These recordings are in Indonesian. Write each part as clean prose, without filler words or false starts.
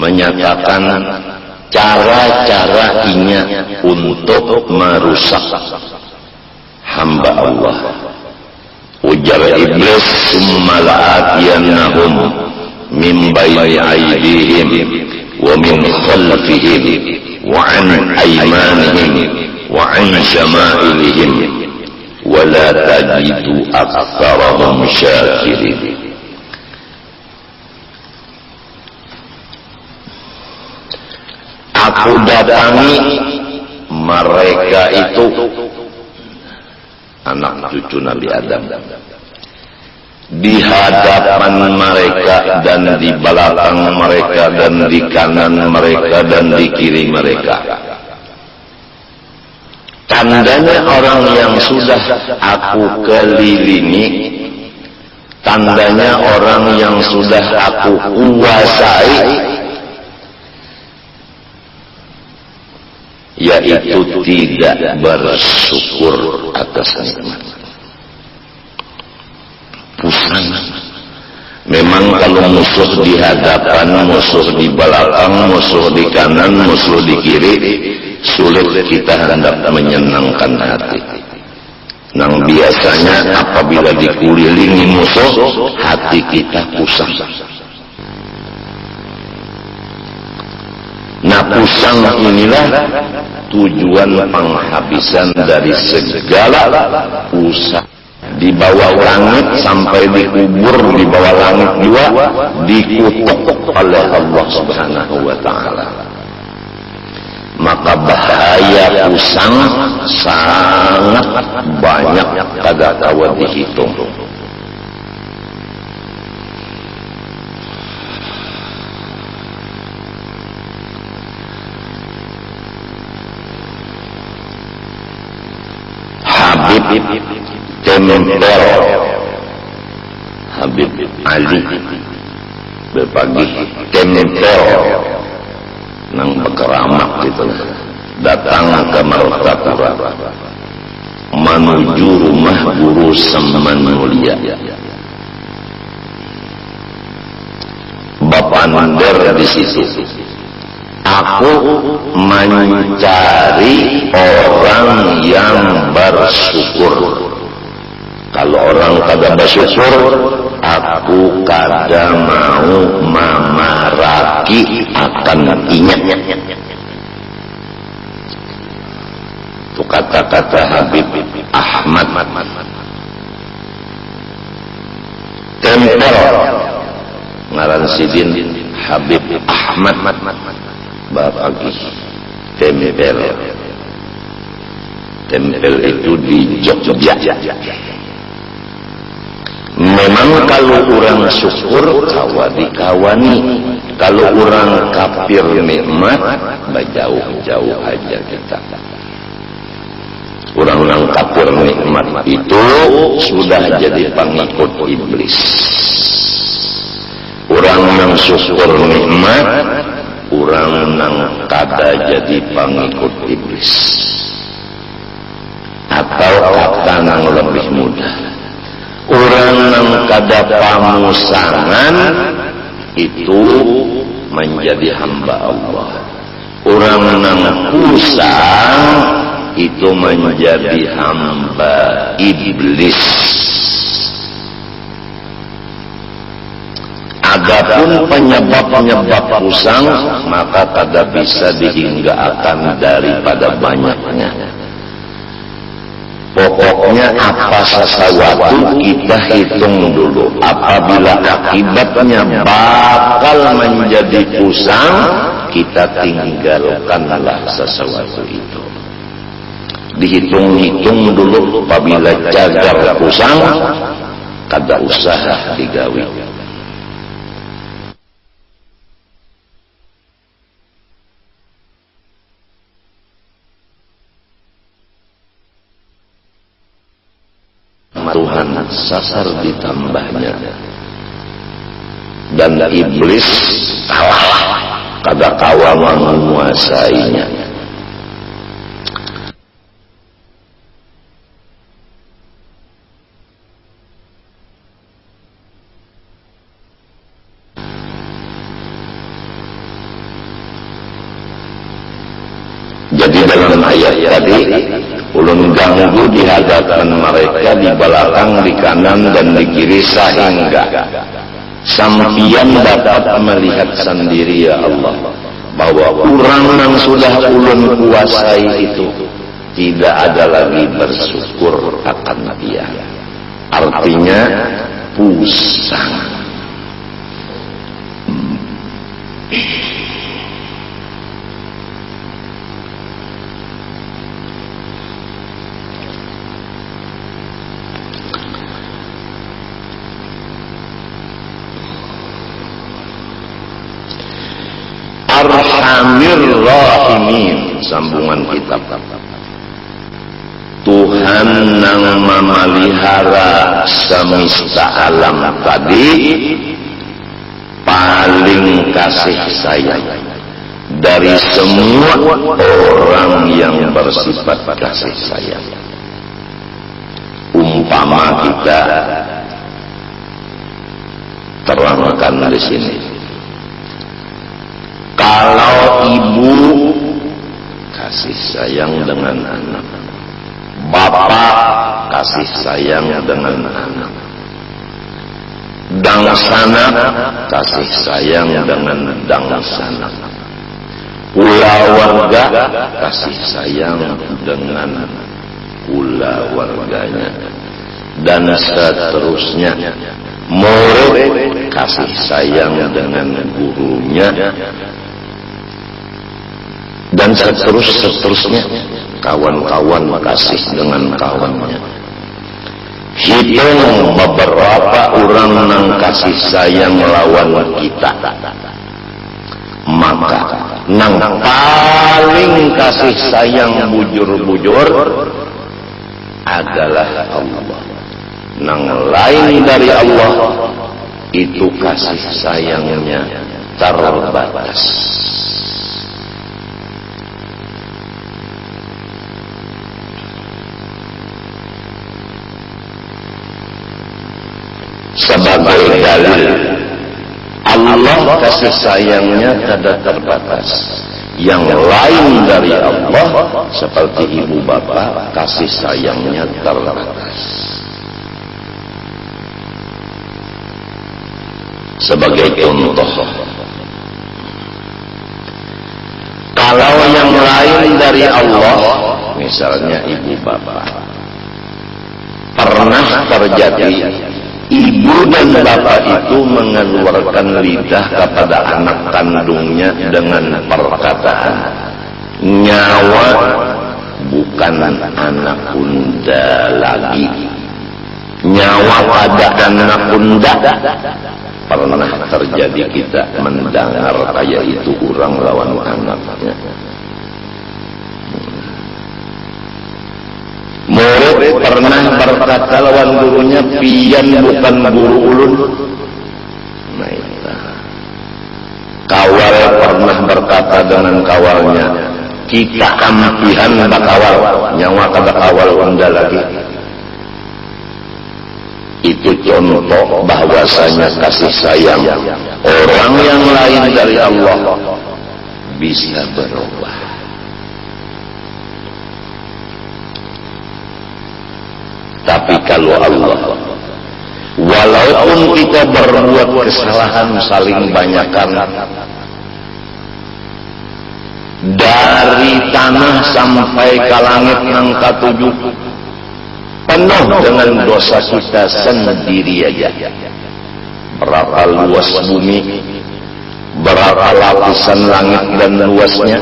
menyatakan cara-caranya untuk merusak hamba Allah. Ujar Iblis, "Summa la'atiyannahum min bayni aydihim wa min khalfihim wa an aymanihim wa an syama'ilihim wa la tajidu aktsarahum syakirin." Aku datangi mereka itu, anak cucu Nabi Adam, di hadapan mereka dan di belakang mereka dan di kanan mereka dan di kiri mereka. Tandanya orang yang sudah aku kelilingi, tandanya orang yang sudah aku kuasai, yaitu tidak bersyukur atas nikmat. Pusing. Memang kalau musuh di hadapan, musuh di belakang, musuh di kanan, musuh di kiri, sulit kita hendak menyenangkan hati. Nah, biasanya apabila dikelilingi musuh, hati kita pusing. Nah, pusang inilah tujuan penghabisan dari segala usaha. Di bawah langit sampai dikubur di bawah langit juga dikutuk oleh Allah Subhanahu wa ta'ala. Maka bahaya pusang sangat banyak kada dapat dihitung. Habib tempel Habib Ali berpagi tempel nang berkeramat itu datang ke Martapura menuju rumah guru Saman Mulia. Bapak Nander di situ. Aku mencari orang yang bersyukur. Kalau orang kada bersyukur, aku kada mau memaraki akan ingat. Itu kata-kata Habib Ahmad. Tempel ngaran sidin Habib Ahmad. Bapagi tempel itu di Jogja. Memang kalau orang syukur kawani, kalau orang kafir nikmat jauh-jauh aja kita. Orang-orang kafir nikmat itu sudah jadi pengikut iblis. Orang yang syukur nikmat, orang nang kada jadi pengikut iblis. Atau kata nang lebih mudah, orang nang kada pamusangan itu menjadi hamba Allah. Orang nang pusang itu menjadi hamba iblis. Adapun penyebab-penyebab pusang maka kada bisa dihinggakan daripada banyaknya. Pokoknya apa sesuatu kita hitung dulu. Apabila akibatnya bakal menjadi pusang, kita tinggalkanlah sesuatu itu. Dihitung-hitung dulu. Apabila jagar pusang, kada usah digawi. Tuhan sasar ditambahnya dan iblis kalah, kada kawa menguasainya. Jadi dalam ayat tadi, ulun ganggu di hadapan mereka, di belakang, di kanan dan di kiri, sehingga sampian dapat melihat sendiri ya Allah bahwa orang yang sudah ulun kuasai itu tidak ada lagi bersyukur akan dia. Artinya pusang. Arhamir Rahimin, sambungan kitab. Tuhan yang memelihara semesta alam tadi paling kasih sayang dari semua orang yang bersifat kasih sayang. Umpama kita terangkan di sini. Kalau ibu kasih sayang dengan anak, bapak kasih sayang dengan anak, dangsana kasih sayang dengan dangsana, pula warga kasih sayang dengan pula warganya, dan seterusnya. Murid kasih sayang dengan gurunya, dan seterusnya. Kawan-kawan kasih dengan kawannya. Hitung beberapa orang yang kasih sayang melawan kita, maka nang paling kasih sayang bujur-bujur adalah Allah. Nang lain dari Allah itu kasih sayangnya terbatas. Sebagai dalil, Allah kasih sayangnya tidak terbatas. Yang lain dari Allah seperti ibu bapak kasih sayangnya terbatas. Sebagai contoh, kalau yang lain dari Allah, misalnya ibu bapak, pernah terjadi ibu dan bapak itu mengeluarkan lidah kepada anak kandungnya dengan perkataan, nyawa bukan anak bunda lagi, nyawa pada anak bunda. Pernah terjadi kita mendengar kayak itu orang lawan anaknya. Murid pernah berkata lawan gurunya, pian bukan guru ulun. Nah itu. Kawal pernah berkata dengan kawalnya, kita ampihan bakawal, nyawa kada kawal unda lagi. Itu contoh bahwasanya kasih sayang orang yang lain dari Allah bisa berubah. Tapi kalau Allah, walaupun kita berbuat kesalahan saling banyakkan, dari tanah sampai ke langit yang ketujuh, penuh dengan dosa kita sendiri aja. Berapa luas bumi, berapa lapisan langit dan luasnya,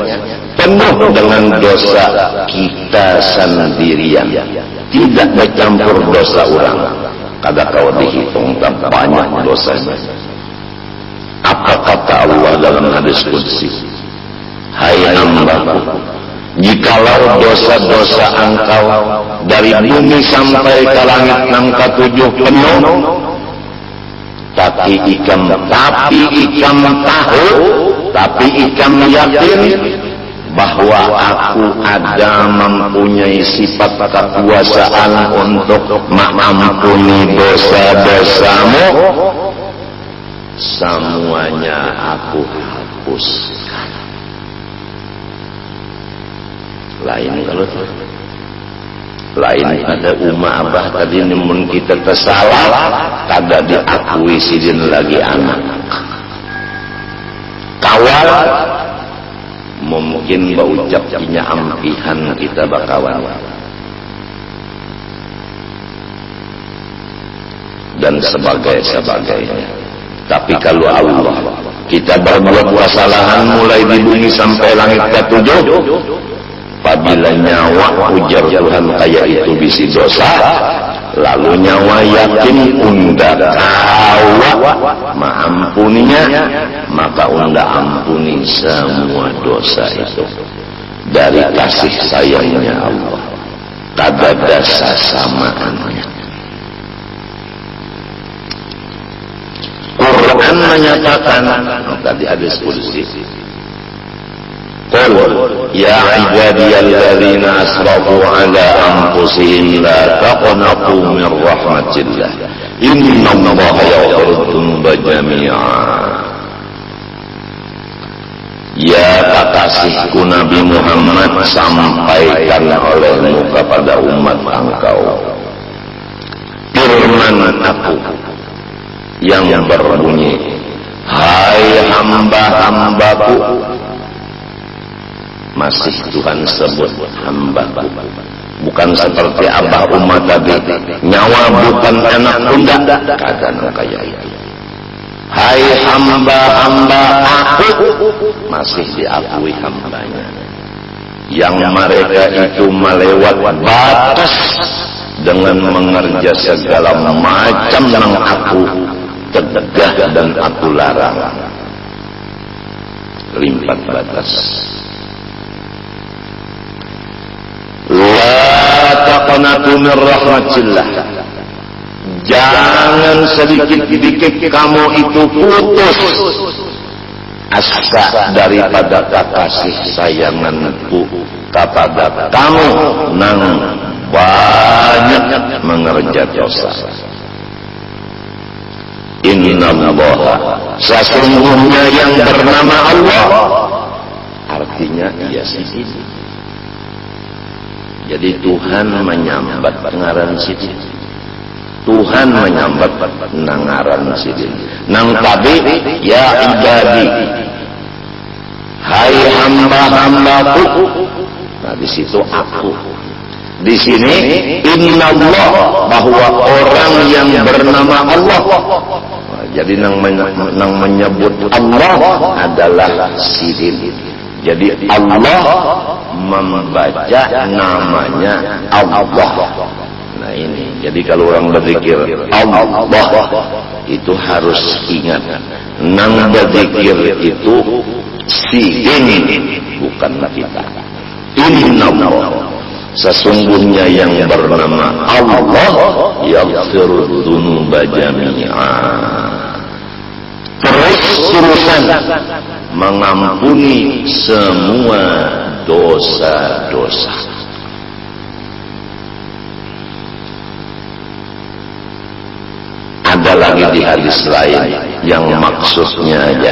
penuh dengan dosa kita sendirian. Tidak bercampur dosa orang. Kada kau dihitung tak banyak dosanya. Apa kata Allah dalam hadis qudsi? Hai hambaku, jikalau dosa-dosa engkau dari bumi sampai ke langit yang ketujuh penuh, tapi ikam tahu, tapi ikam yakin bahwa aku ada mempunyai sifat kekuasaan untuk mengampuni dosa-dosamu, semuanya aku hapuskan. lain kalau lain ada abah tadi namun kita tersalah kada diakui sidin lagi anak kawal mungkin baucap nya ampihan kita bakawan dan sebagainya. Tapi kalau Allah kita berbuat kesalahan mulai di bumi sampai langit ketujuh, apabila nyawa ujar Tuhan kayak itu bisi dosa, lalu nyawa yakin unda kawa maampuninya, maka unda ampuni semua dosa itu dari kasih sayangnya Allah. Kada dasa samaannya. Quran menyatakan tadi hadis qudsi qul ya ibadiyalladzina asrafu ala anfusihim la taqnatu min rahmatillah innallaha yaghfiru dzunuba jami'a. Ya kekasihku Nabi Muhammad, sampaikan olehmu kepada umat engkau firman aku yang berbunyi, hai hamba-hambaku. Masih Tuhan sebut hambaku, bukan seperti abah umat tadi nyawa bukan anak bunda, kadang kayak itu. Hai hamba-hamba aku, masih diakui hambanya. Yang mereka itu melewat batas dengan mengerja segala macam yang aku tegah dan aku larang, limpat batas. La taqnatu min rahmatillah, jangan sedikit-sedikit kamu itu putus asa daripada kasih sayanganku kepada kamu nang banyak mengerja dosa. Innallaha, sesungguhnya yang bernama Allah, artinya iya sih. Jadi Tuhan menyambat ngaran sidin. Tuhan menyambat nangaran sidin. Nang tabi ya ibadi, hai hamba-hambaku. Nah di situ aku. Di sini innallah, bahwa orang yang bernama Allah. Jadi nang menyebut Allah adalah sidin. Jadi Allah membaca namanya Allah. Nah ini, jadi kalau orang berzikir Allah itu harus ingat, nang berzikir itu sidin, bukan kita. Innallah, sesungguhnya yang bernama Allah yaghfiru dzunuba jami'a, terus-terusan mengampuni semua dosa-dosa. Ada lagi di hadis lain yang maksudnya aja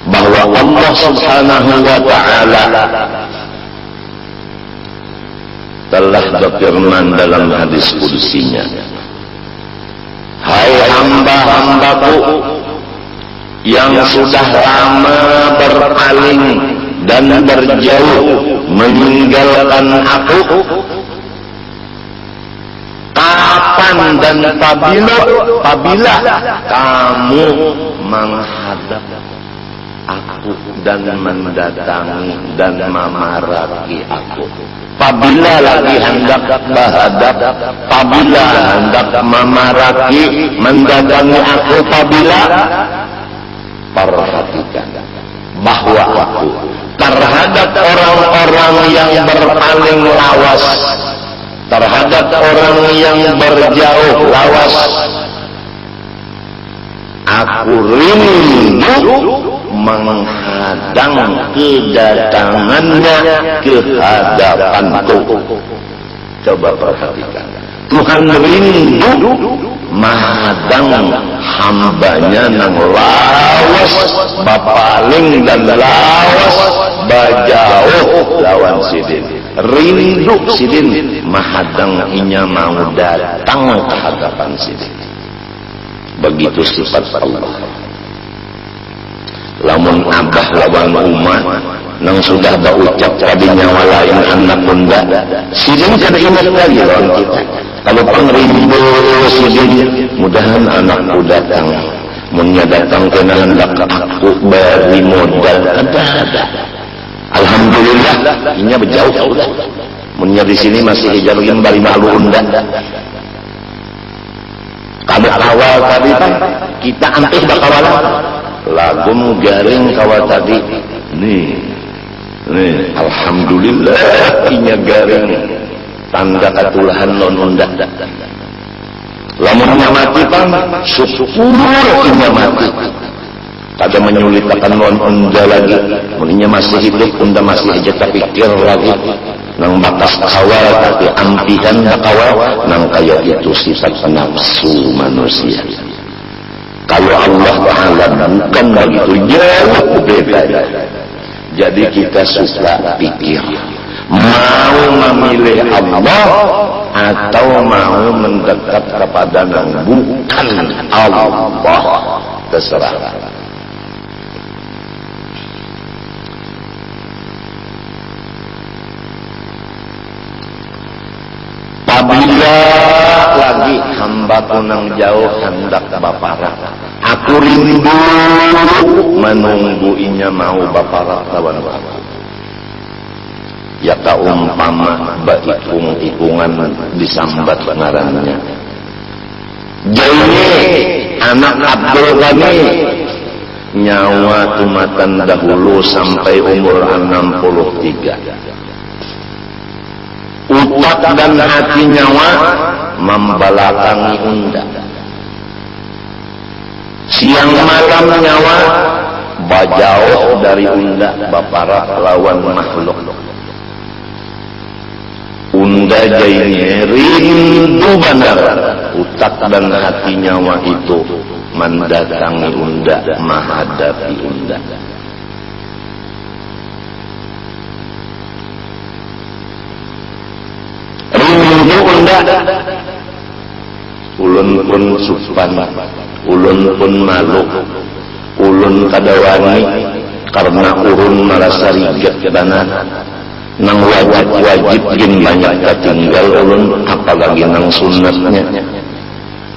bahwa Allah Subhanahu wa ta'ala telah berfirman dalam hadis qudsinya, hai hamba-hambaku yang sudah lama berpaling dan berjauh meninggalkan aku, kapan dan apabila kamu menghadap aku dan mendatangi dan memaraki aku, apabila lagi hendak berhadap, apabila hendak memaraki mendatangi aku, apabila perhatikan bahwa aku terhadap orang-orang yang berpaling lawas, terhadap orang yang berjauh lawas, aku rindu menghadang kedatangannya ke hadapanku. Coba perhatikan, Tuhan rindu menghadang hambanya nang lawas bapaling dan lawas bajauh lawan sidin. sidin. Rindu sidin mahadang inya mau datang ke hadapan sidin. Begitu sifat Allah. Lamun abah lawan umat nang sudah berucap tadi nyawa lain anak bunda sidin kada ingat lagi lawan kita. Kalau pangrindu sidin mudahan anakku datang. Munnya datang kena hendak aku beri modal ada. Alhamdulillah inya berjauh. Munnya di sini masih hijalin bari malu unda. Kada awal tadi kan kita antih bakawalan lagum garing kawal tadi nih alhamdulillah inya garing tanda katulahan non unda. Lamunnya mati pan syukur inya mati. Kada menyulitakan non unda lagi. Munnya masih hidup unda masih aja terpikir lagi. Nang bakas kawal tapi ampihan kawal nang kaya itu sifat nafsu manusia. Kalau Allah Ta'ala bukan begitu jauh beda. Jadi kita suka pikir mau memilih Allah atau mau mendekat kepada yang bukan Allah, terserah. Apabila lagi hamba kunang jauh hendak baparak, aku rindu menunggu inya mau baparak lawan aku. Ya umpama baikung-ikungan disambat ngarannya. Jaini anak Abdul Ghani nyawa tumatan dahulu sampai umur 63. Utak dan hati nyawa membelakangi unda. Siang malam nyawa bajauh dari unda baparak lawan makhluk. Unda jainya rindu benar. Utak dan hati nyawa itu mendatangi unda, menghadapi unda. Rindu unda. Ulun pun supan, ulun pun malu, ulun kadawani karena urun merasa rigat kedanan. Nang wajib gin banyak ketinggal ulun apalagi nang sunatnya.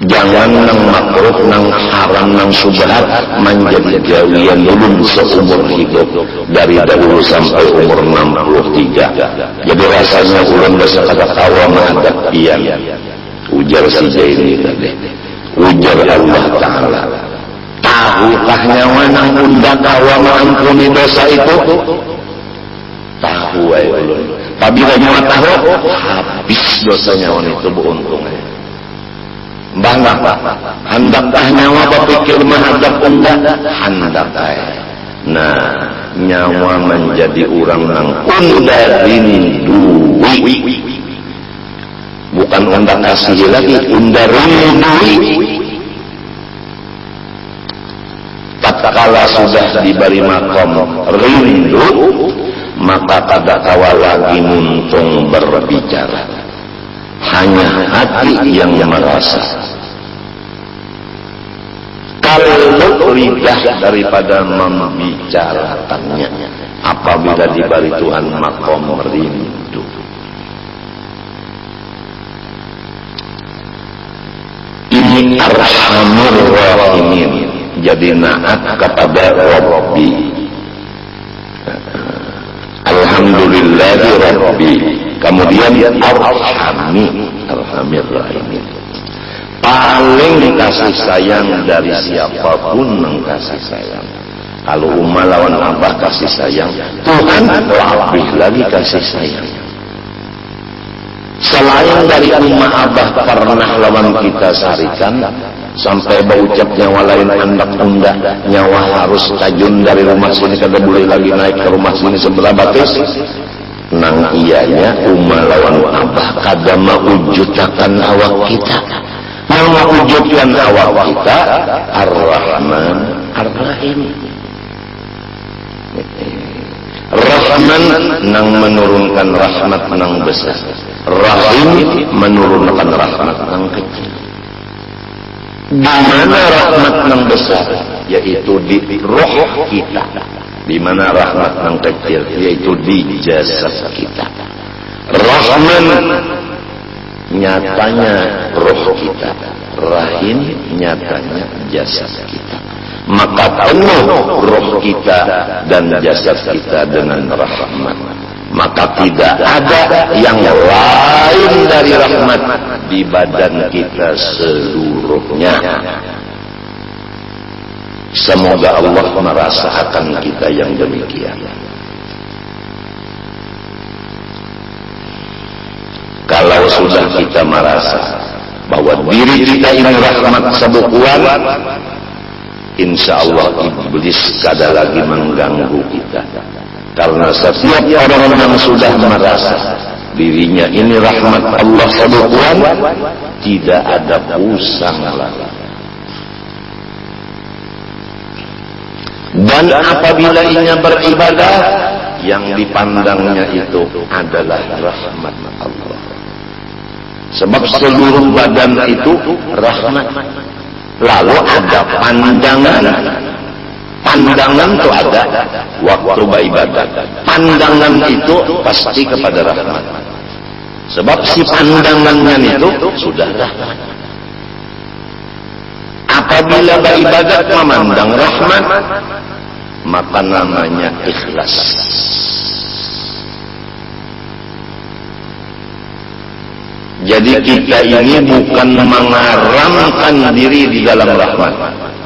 Jangan nang makruh, nang haram, nang subhat menjadi gawian ulun seumur hidup dari dahulu sampai umur 63. Jadi rasanya ulun bersekata tawa menghadap pian. Ujar si Jaini tadi, ujar Allah Ta'ala, tahukah nyawa nang unda tawa mengampuni dosa itu? Tahu ay ulun. Apabila nyawa tahu, habis dosanya wanita itu beruntungnya. Bangga handakkah nyawa berpikir menghadap unda? Handak ay. Nah, nyawa menjadi orang nang unda rindui. Bukan unda kasih lagi, unda rindui. Tatkala sudah diberi makom rindu, maka kada kawa lagi muntung berbicara. Hanya hati yang merasa. Kalau lidah daripada membicarakannya, apabila diberi Tuhan makom rindu. Ini arhamur rahimin. Jadi naat kepada Rabbi. Alhamdulillahi Rabbi. Kemudian arhami, arhamir rahimin. Paling kasih sayang dari siapapun yang kasih sayang. Kalau umat lawan abah kasih sayang, Tuhan lebih lagi kasih sayang. Selain dari umat abah pernah lawan kita sarikan, sampai berucap nyawa lain hendak unda, nyawa harus kajun dari rumah sini kada boleh lagi naik ke rumah sini sebelah batis. Nang ianya umat lawan abah kada mewujudkan awak kita. Nang mewujudkan awak kita Ar-Rahman Ar-Rahim. Rahman nang menurunkan rahmat nang besar, Rahim menurunkan rahmat nang kecil. Di mana rahmat nang besar? Yaitu di roh kita. Di mana rahmat nang kecil? Yaitu di jasad kita. Rahman nyatanya roh kita, Rahim nyatanya jasad kita. Maka penuh roh kita dan jasad kita dengan rahmat. Maka tidak ada yang lain dari rahmat di badan kita seluruhnya. Semoga Allah merasakan kita yang demikian. Kalau sudah kita merasa bahwa diri kita ini rahmat sebukuan, insya Allah iblis kada lagi mengganggu kita. Karena setiap orang yang sudah merasa dirinya ini rahmat Allah sebukuan, tidak ada pusang lagi. Dan apabila ia beribadah, yang dipandangnya itu adalah rahmat Allah. Sebab seluruh badan itu rahmat. Lalu ada pandangan. Pandangan itu ada waktu beribadah. Pandangan itu pasti kepada rahmat. Sebab si pandangannya itu sudah rahmat. Apabila beribadah memandang rahmat, maka namanya ikhlas. Jadi kita ini bukan mengaramkan diri di dalam rahmat.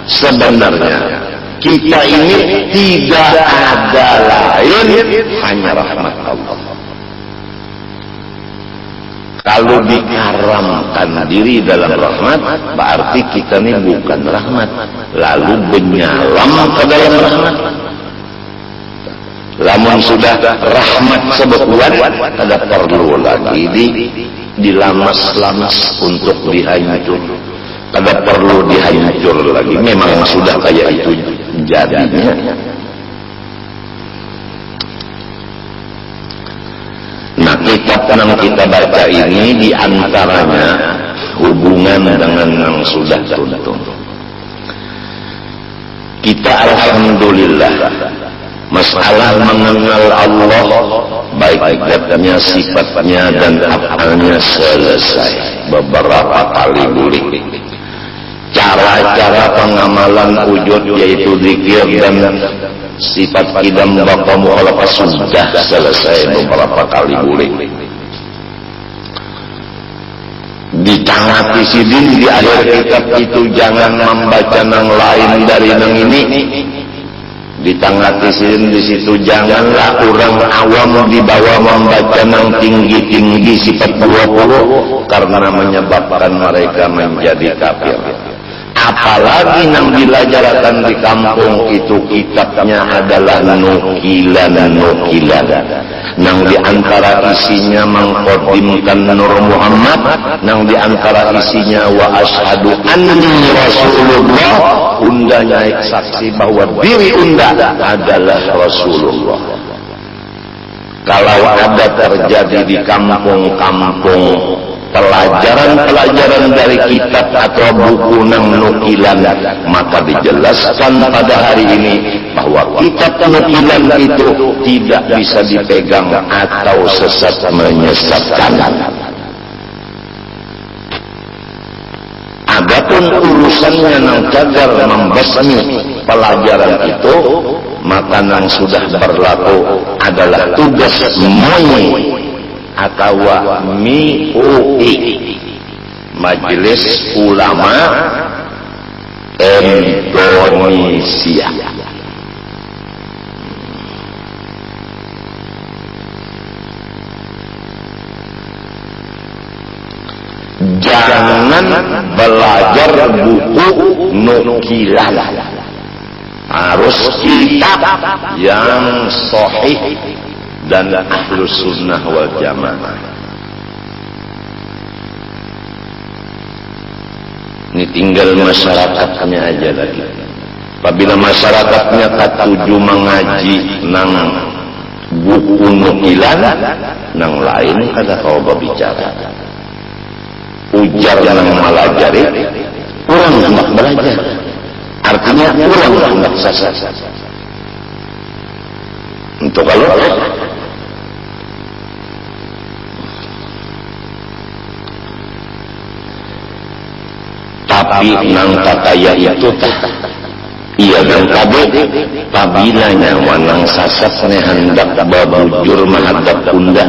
Sebenarnya kita ini tidak ada lain hanya rahmat Allah. Kalau dikaramkan diri dalam rahmat, berarti kita ini bukan rahmat, lalu menyalam ke dalam rahmat. Lamun sudah rahmat sebukuan, ada perlu lagi dilamas-lamas untuk dihancur. Kada perlu dihancur lagi. Memang sudah kayak itu jadinya. Nah, kitab yang kita baca ini diantaranya hubungan dengan yang sudah tuntung. Kita alhamdulillah masalah mengenal Allah, baik zatnya, sifatnya dan afalnya selesai beberapa kali boleh. Cara-cara pengamalan wujud yaitu zikir dan sifat qidam baqa mukhalafah sudah selesai beberapa kali boleh. Ditangati sidin di akhir kitab itu jangan membaca yang lain dari yang ini. Ditangati sidin di situ janganlah orang awam dibawa membaca yang tinggi-tinggi sifat 20 karena menyebabkan mereka menjadi kafir. Apalagi yang dilajarkan di kampung itu kitabnya adalah nukilan. Yang diantara isinya mengkodimkan Nur Muhammad, yang diantara isinya wa asyhadu anni Rasulullah, undanya saksi bahwa diri unda adalah Rasulullah. Kalau ada terjadi di kampung-kampung pelajaran-pelajaran dari kitab atau buku nang nukilan, maka dijelaskan pada hari ini bahwa kitab nukilan itu tidak bisa dipegang atau sesat menyesatkan. Adapun urusannya nang cagar membasmi pelajaran itu, maka nang sudah berlaku adalah tugas MUI atau MUI, Majelis Ulama Indonesia. Jangan belajar buku nukilan, harus kitab yang sahih dan Ahlus Sunnah wal Jamaah. Ini tinggal masyarakatnya aja lagi. Apabila masyarakatnya katuju mengaji nang buku nukilan nang lain kada kau berbicara. Ujar nang malajari orang hendak belajar. Artinya orang hendak sasar. Untuk kalau tapi nang kataya itu iya dan kabe pabila nyawa nang sasat ne hendak babujur menghadap unda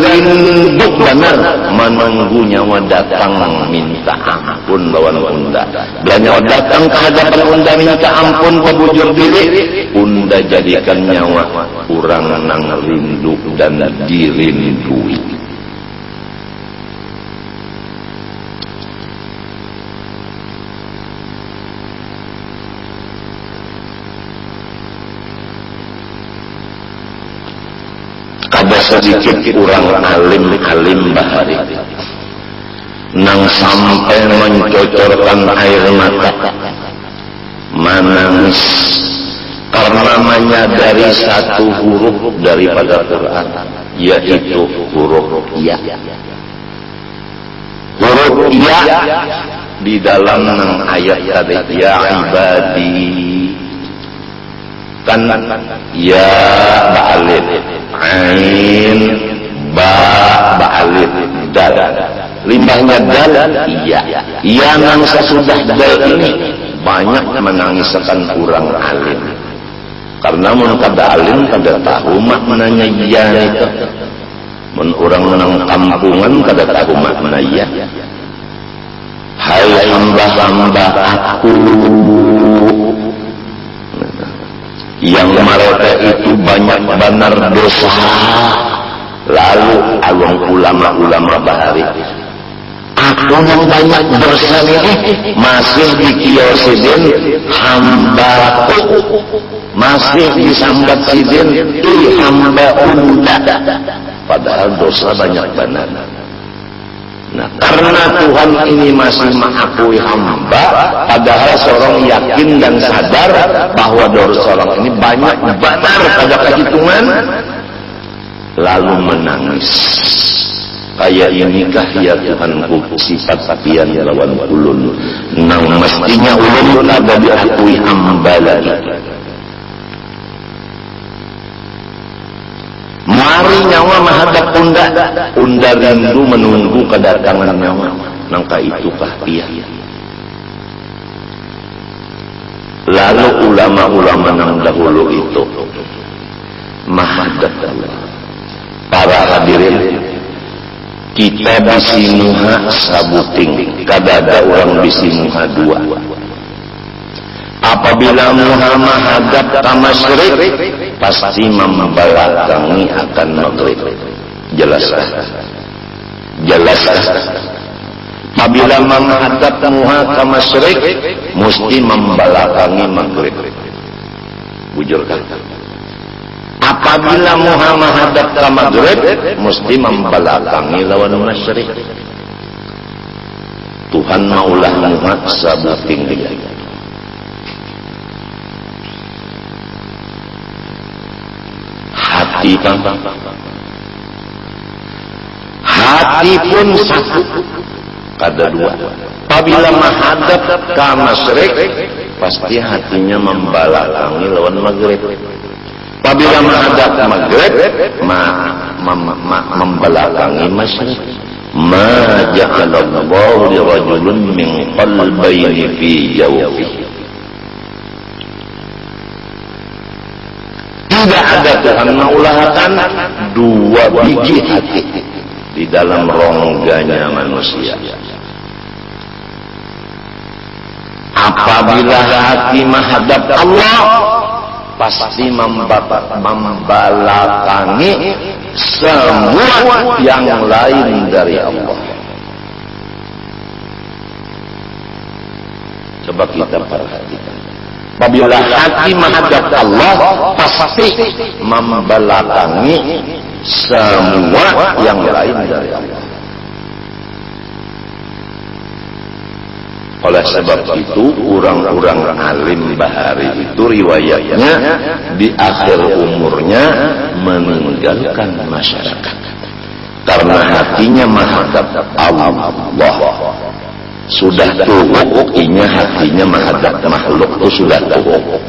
rindu benar menunggu nyawa datang minta ampun lawan unda. Bila nyawa datang ke hadapan unda minta ampun babujur diri, unda jadikan nyawa kurang nang rindu dan dirindui. Ada sedikit kurang alim bahari nang sampai mencocorkan air mata menangis karena menyadari satu huruf daripada Quran, yaitu huruf ya. Huruf ya di dalam ayat tadi, ya ibadi kan ya ba'alif ain ba'alif dal, limbahnya dal iya nang sesudah dal ini banyak menangiskan kurang alim, karena mun kada alim kada tahu maknanya iya itu. Mun orang nang kampungan kada tahu makna iya. Hai hamba-hamba aku yang mereka itu banyak benar dosa, lalu awang ulama-ulama bahari aku yang banyak dosa ini masih dikiosidin hamba masih disambat sidin hamba unda, padahal dosa banyak benar. Nah, karena Tuhan ini masih mengakui hamba, padahal seorang yakin dan sadar bahwa dosa seorang ini banyak benar pada kehitungan, lalu menangis. Kayak inikah ya Tuhanku sifat pian lawan ulun, nang mestinya ulun kada diakui hamba lagi. Mari nyawa menghadap unda rindu menunggu kedatangan nyawa, nangka itukah ia. Lalu ulama-ulama nang dahulu itu menghadap Allah. Para hadirin, kita bisimuha sabuting, kada ada orang bisimuha dua. Apabila Muhammad hadap ke masyrik, pasti membelakangi akan maghrib. Jelaskah? Apabila menghadap Muhammad ke masyrik, mesti membelakangi maghrib. Bujurkan. Apabila Muhammad menghadap ke maghrib, mesti membelakangi lawan masyrik. Tuhan maulah Muhammad sabuting dia. Hati pun satu, kada dua. Apabila menghadap ke masyrik, pasti hatinya membelakangi lawan maghrib. Apabila menghadap ke maghrib, membelakangi masyrik. Ma ja'alallahu li rajulin min qalbayni fi jawfihi. Tidak ada Tuhan maulahakan dua biji hati di dalam rongganya manusia. Apabila hati menghadap Allah, pasti membelakangi semua yang lain dari Allah. Coba kita perhatikan. Apabila hati menghadap Allah, pasti membelakangi semua yang lain dari Allah. Oleh sebab itu orang-orang alim bahari itu riwayatnya di akhir umurnya meninggalkan masyarakat karena hatinya menghadap Allah. Sudah tuhuk inya hatinya menghadap makhluk itu sudah tuhuk.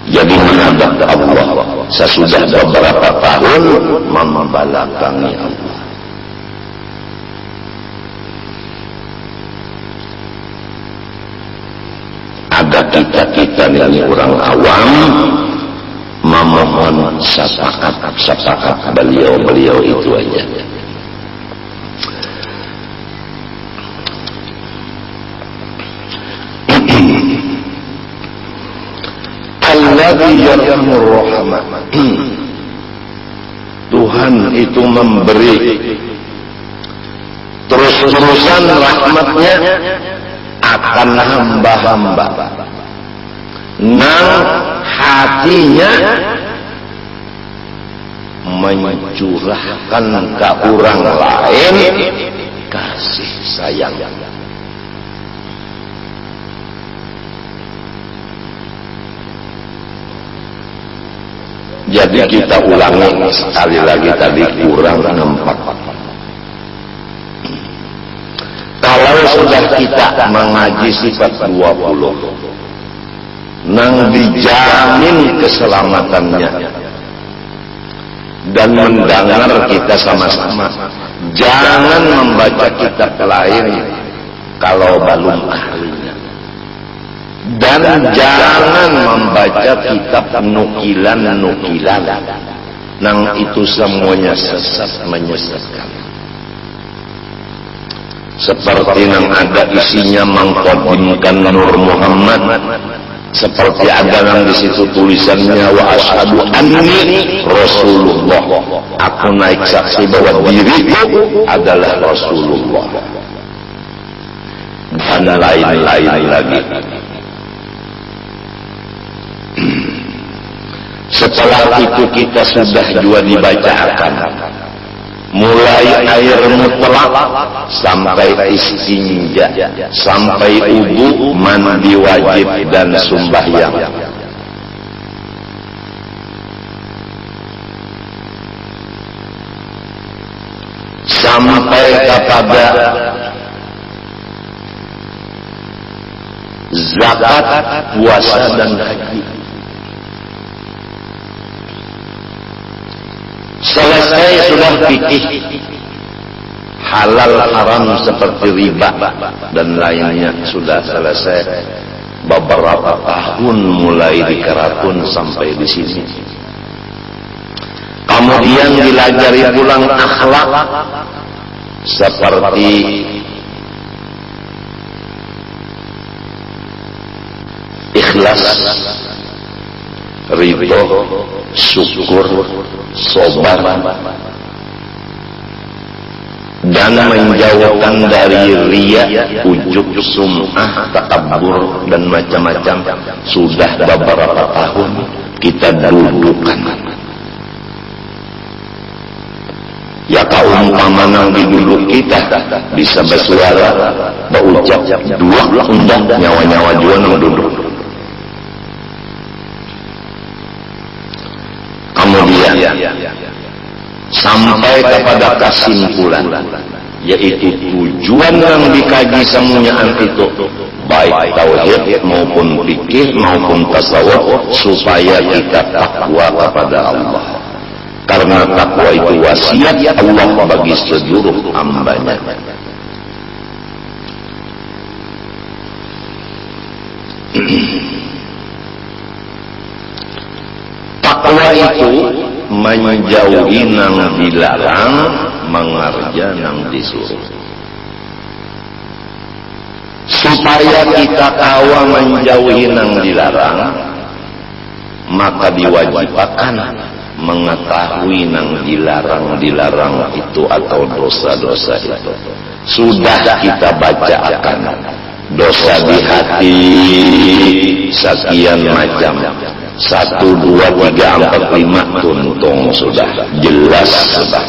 Jadi menghadap Allah sesudah beberapa tahun membelakangi Allah. Ada kita ini orang awam memohon syafaat beliau itu aja. Alladzi yarhamur rahmah. Tuhan itu memberi terus-terusan rahmatnya akan hamba-hamba. Nang hatinya mencurahkan ke orang lain kasih sayang. Jadi kita ulangi sekali lagi tadi kurang nampak. Kalau sudah kita mengaji sifat 20, nang dijamin keselamatannya dan mendengar kita sama-sama. Jangan membaca kitab lain kalau belum ahlinya. Dan jangan membaca kitab nukilan-nukilan. Nang itu semuanya sesat menyesatkan. Seperti yang ada isinya mengkodimkan Nur Muhammad, seperti ada yang di situ tulisannya wa asyhadu anni Rasulullah, aku naik saksi bahwa diriku adalah Rasulullah, dan lain-lain lagi. Setelah itu kita sudah juga dibacakan mulai air mutlak sampai istinja, sampai wudu, mandi wajib dan sembahyang. Sampai kepada zakat, puasa dan haji. Selesai sudah fikih halal haram seperti riba dan lainnya sudah selesai. Beberapa tahun mulai dikeratun sampai di sini. Kemudian dilajari pulang akhlak seperti ikhlas, ridho, syukur, sabar, dan menjauhkan dari riya, ujub, sum'ah, takabur dan macam-macam. Sudah beberapa tahun kita dudukkan. Ya kaumpama nang duduk kita bisa bersuara, berucap dua undang nyawa-nyawa juga nang duduk. Kemudian sampai kepada kesimpulan, yaitu tujuan yang dikaji semuanya itu baik tauhid maupun fikih maupun tasawuf, supaya kita takwa kepada Allah. Karena takwa itu wasiat Allah bagi seluruh hambanya. Takwa itu menjauhi nang dilarang, mengerja nang disuruh. Supaya kita kawa menjauhi nang dilarang, maka diwajibkan mengetahui nang dilarang itu atau dosa-dosa itu. Sudah kita bacakan dosa di hati sekian macam, 1, 2, 3, 4, 5 tuntung sudah jelas sudah.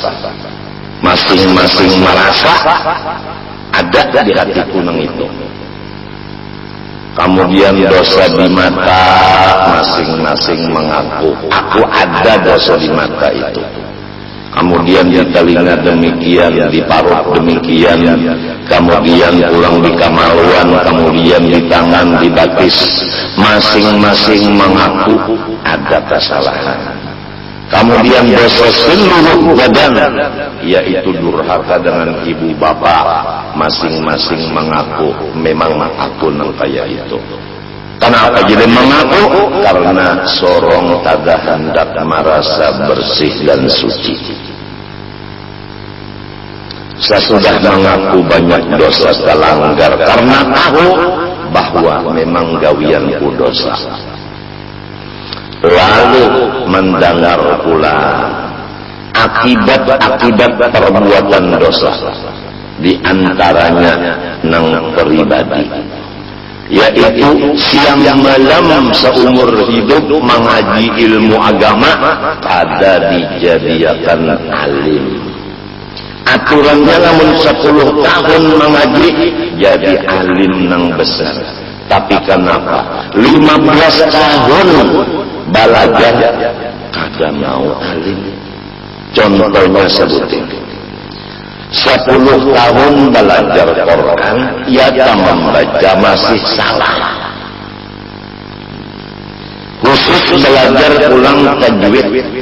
masing-masing merasa ada di hati kunang itu. Kemudian dosa di mata, masing-masing mengaku aku ada dosa di mata itu. Kemudian di telinga demikian, di parut demikian, kemudian pulang di kamaluan, kemudian di tangan, di batis, masing-masing mengaku ada kesalahan. Kemudian dosa seluruh badan, yaitu durhaka dengan ibu bapak, masing-masing mengaku memang aku nang kaya itu. Kenapa jadi mengaku? Karena sorong tada hendak merasa bersih dan suci. Sesudah mengaku banyak dosa terlanggar karena tahu bahwa memang gawianku dosa. Lalu mendengar pula akibat-akibat perbuatan dosa, di antaranya nang pribadi, yaitu siang malam seumur hidup mengaji ilmu agama kada dijadiakan alim. Aturannya namun 10 tahun mengaji jadi alim nang besar. Tapi kenapa 15 tahun balajar kada mau alim? Contohnya sebutin 10 tahun belajar Quran, ia tak membaca masih salah. Khusus belajar ulang tajwid,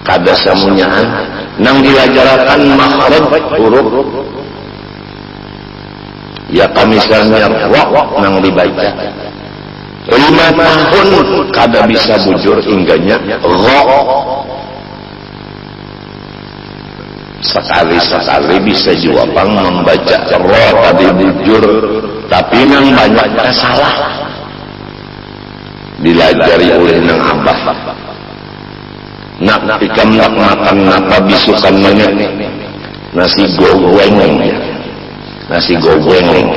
kada samunyaan, nang diajarkan makhraj huruf. Ya misalnya ra nang dibaca 5 tahun kada bisa bujur hingganya ra. Sekali-sekali bisa juapang membaca ra tadi bujur, tapi nang banyak salah. Dilajari oleh nang abah. Nak ikam nak makan napa bisukan mana? Nasi goreng. Nasi goreng.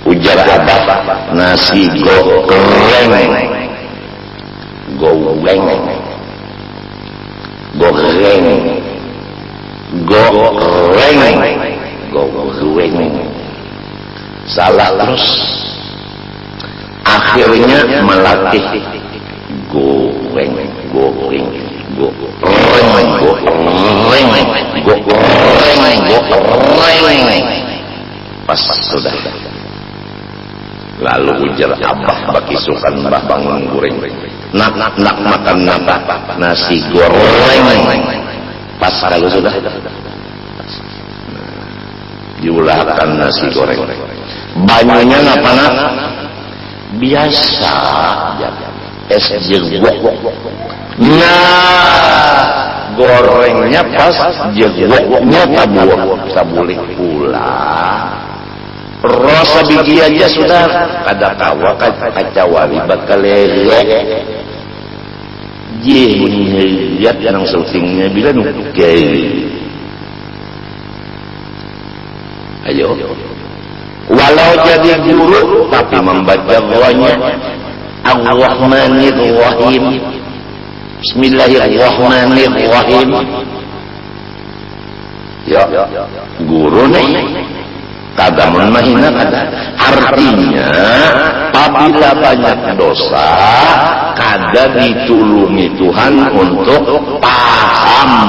Ujar abah nasi goreng. Goreng. Salah terus. Akhirnya melatih goreng. Pas sudah. Lalu ujar abah bagi sukan mbah bangun goreng. Nak makan napa? Nasi goreng. Pas kalau sudah diulahkan nasi goreng. Banyaknya ngapa nak? Biasa es jeruk. Nah, gorengnya pas jeruknya tabulik pula. Rasa biji aja sudah kada kawa kacawali bakal lele. Lihat yang syutingnya bilang oke. Ayo. Walau jadi guru tapi membaca doanya Ar-Rahmanir-Rahim. Bismillahirrahmanirrahim. Ya, guru nih. Kada menmahina kada. Artinya apabila banyak dosa kada ditulungi Tuhan untuk paham.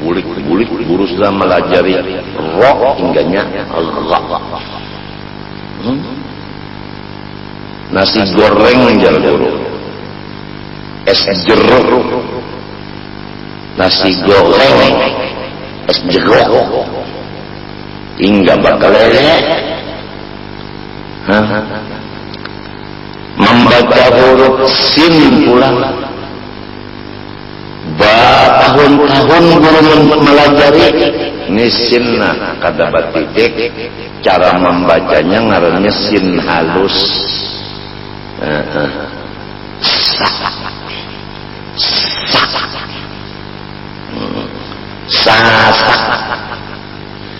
Bulik guru sudah melajari roh hingganya Allah. Nasi goreng menjadi guru. Es jeruk. Nasi goreng. Es jeruk. Hingga bakal lele. Membaca huruf sin pula. Tahun-tahun guru melajari nisinna kada batitik, cara membacanya ngarannya sin halus. Sasak.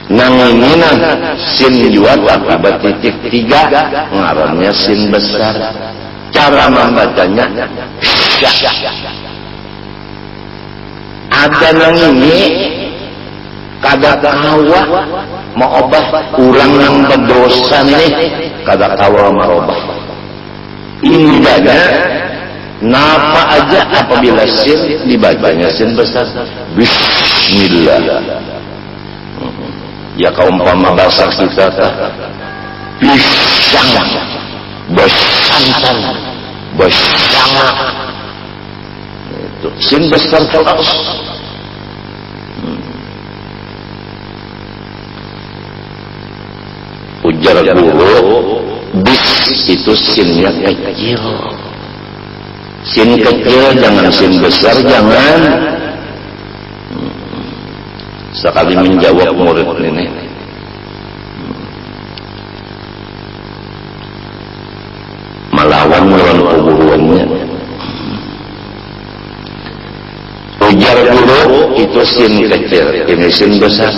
Nang ini sin jua tapi batitik 3 ngarannya sin besar. Cara membacanya ada nang ini kada kawa mau obah urang nang berdosa nih kada kawa merubah. Indahnya napa aja apabila sin dibacanya sin besar bismillah. Ya kaumpama bahasa kita pisang besantan besanga itu sin besar terus. Ujar guru bis itu sinnya kecil. Sin kecil jangan sin besar jangan. Sekali menjawab murid ini melawan keguruannya. Ujar guru itu sin kecil, ini sin besar.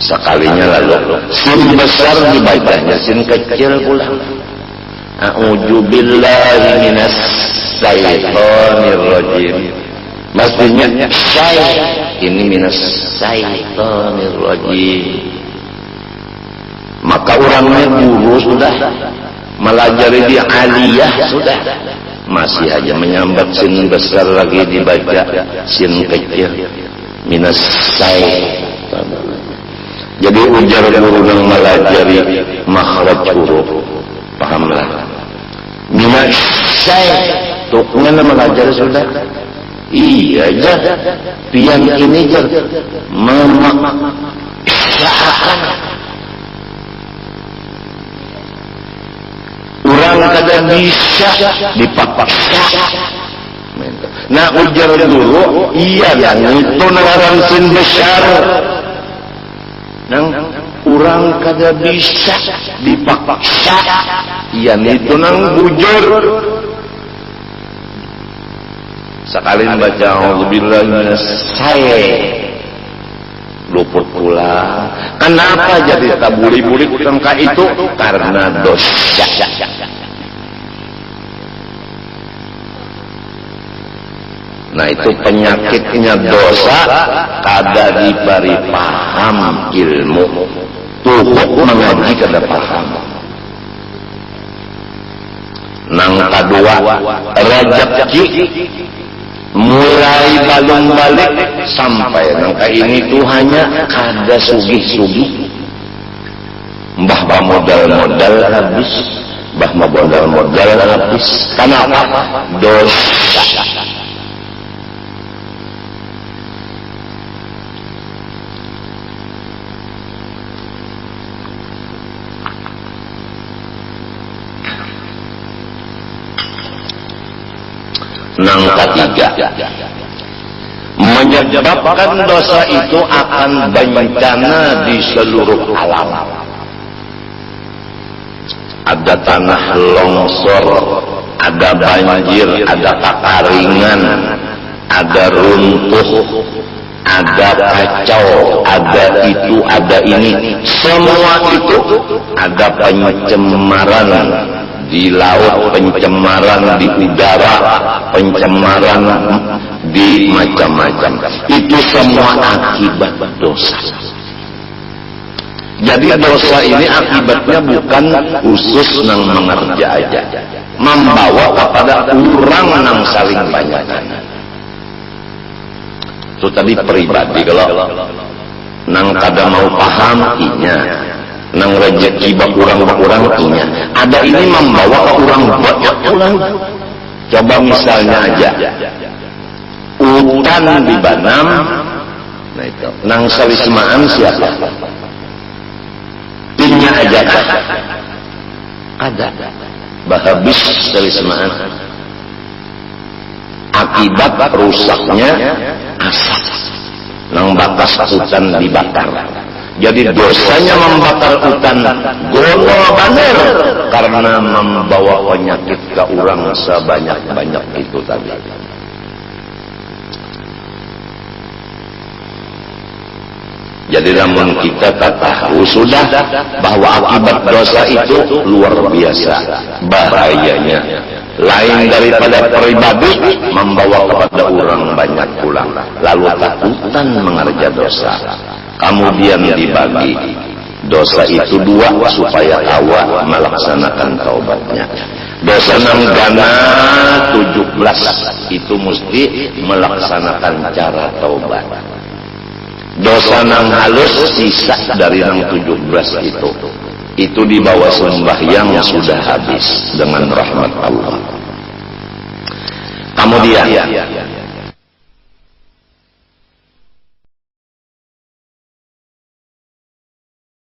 Sekalinya lalu sin besar dibacanya sin kecil pula. A'udzubillahi minas syaitonir rajim. Maksudnya ini minas syaitonir rajim. Maka orangnya guru sudah melajari di aliyah sudah masih aja menyambat sin besar lagi dibaca sin kecil minas syaiton. Jadi ujar guru yang melajari makhraj huruf pahamlah minas syaiton tuknya melajari sudah. Iya aja pian ini jar memaksakan orang kada bisa dipaksa. Nah ujar dulu iya yang itu ngaran sin besar nang orang kada bisa dipaksa iya itu nang bujur. Sekali baca auzubillahi minasyaitonir luput pula. Kenapa jadi tabuli-buli tengka itu? Karena dosa. Nah itu penyakitnya dosa kada diberi paham ilmu. Tuhuk mengaji kada paham. Nang kedua Rajab Ki mulai balung balik sampai nangka ini tuh hanya kada sugih-sugih. Mbah modal habis, mbah modal habis. Kenapa? Dosa. Nang ketiga menyebabkan dosa itu akan bencana di seluruh alam. Ada tanah longsor, ada banjir, ada kekeringan, ada runtuh, ada kacau, ada itu, ada ini. Semua itu ada pencemaran di laut, pencemaran di udara, pencemaran di macam-macam. Itu semua akibat dosa. Jadi dosa ini akibatnya bukan khusus nang mengerja aja, membawa kepada orang nang saling banyakan. Itu tadi pribadi kalau nang kada mau paham inya. Nang rezeki bak kurang inya. Ada ini membawa ke orang banyak orang. Coba misalnya aja hutan di Banam, nah itu nang salismaan siapa? Inya aja ada bahabis salismaan. Akibat rusaknya asap nang batas hutan dibakar. Jadi dosanya membakar hutan gono baner karena membawa penyakit ke orang sebanyak-banyak itu tadi. Jadi namun kita tak tahu sudah bahwa akibat dosa itu luar biasa bahayanya. lain daripada pribadi membawa kepada orang banyak pulang, lalu takutan mengerja dosa. Kemudian dibagi dosa itu dua supaya awak melaksanakan taubatnya. Dosa nang gana 17 itu mesti melaksanakan cara taubat. Dosa nang halus sisa dari nang 17 itu dibawa sembahyang sudah habis dengan rahmat Allah. Kemudian